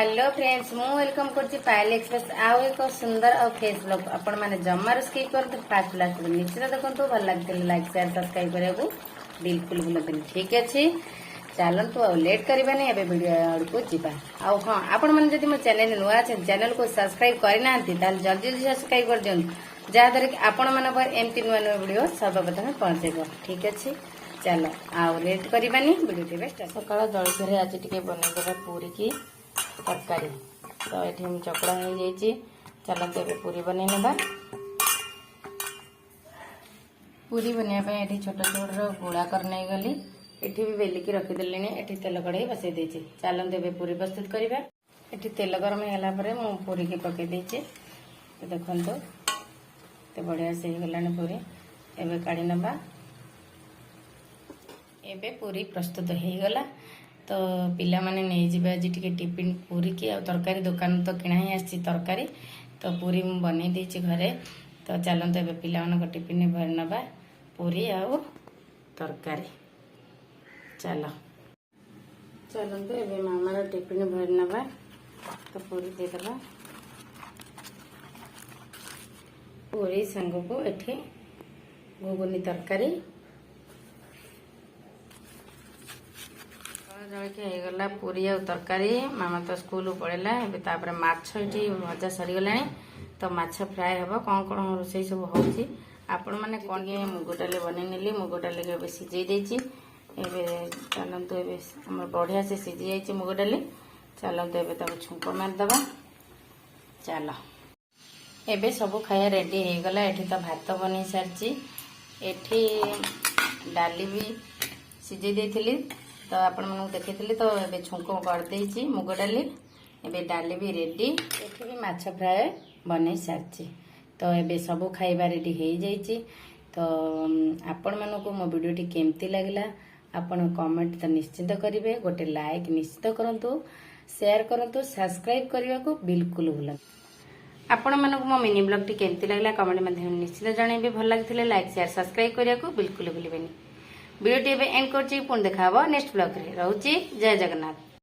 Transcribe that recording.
Hello friends मु welcome करछि पायल express आउ एक सुंदर और फ्रेश ब्लॉग आपण माने जम्मा स्किप करते फास्ट लास्ट निश्चित देखंतु भल लागते लाइक शेयर सब्सक्राइब करबो बिल्कुल भूलंतु ठीक अछि चलंतु आ लेट करबानी एबे वीडियो को जीवा आ हां आपण माने जदि मो चैनल नुआ छै चैनल को सब्सक्राइब करि नांती ताल जल्दी जल्दी सब्सक्राइब कर दियन जहां कि आपण माने पर एमती नुआ नुआ वीडियो सर्वप्रथम पहुंचेबो ठीक अछि चलो आ लेट करबानी वीडियो के स्टार्ट सकाळ जळखरे आज टिके बनै देबा पूरी की तरकारी तो ये चकड़ा हो जाइए चलते ए पूरी बन ना पूरी बनवाई ये छोट छोट गुड़ा कर नहीं गली ये भी बेलिकी रखीदे ये तेल कड़े बसई देती चलते ए पूरी प्रस्तुत करवा ये तेल गरम होगापर मु पूरी की पकई देती देखो तो बढ़िया से गला पूरी एवं काढ़ी नवा एवं पूरी प्रस्तुत हो गला तो पिला माने नहीं जिबे आज टिके टिफिन पूरी की और तरकारी दुकान तो किना ही आसी तरकारी तो पूरी मु बनै देछि घरे तो चलंत एबे पिला मानक टिफिन भर नबा पूरी और तरकारी चलो चलंत एबे मामार टिफिन भर नबा तो पूरी दे दबा पूरी संग को एठी घुगुनी तरकारी जलखिया होगला पूरी और तरकारी मामा तो स्कूल पड़ेगा एवं माछ ये भजा सरीगला तो माछ फ्राए हम कौन कौन रोसे सब हो आपण मैंने कौन के मुग डाली बन नी मुग डाली के सीझे देती चलतु एम बढ़िया से सीझी जाइए मुग डाली चलतु ए छुंक मारिदे चल एबे सब खाया रेडी हो गला एठी तो भात बन सारी एठी डाली भी सीझे देती तो आपण मन देखी तो ये छुंक करदे मुग डाली एबे डाली भी रेडी एठी भी माछ फ्राए बन सारी तो एबे सब खाइबा रेडी हो जाइए तो आपण मानक मो वीडियो केमती लगला आपण कमेंट तो निश्चित करेंगे गोटे लाइक निश्चित करूँ शेयर करूँ सब्सक्राइब करने को बिल्कुल भूल आपण मानक मो मिनी ब्लॉग टी केमती लगला कमेंट माध्यम निश्चित जनइबे भल लगी लाइक शेयर सब्सक्राइब करने को बिल्कुल भूलें वीडियो टी एंड कर पुणी देखा नेक्स्ट ब्लॉग रे रहूची जय जगन्नाथ।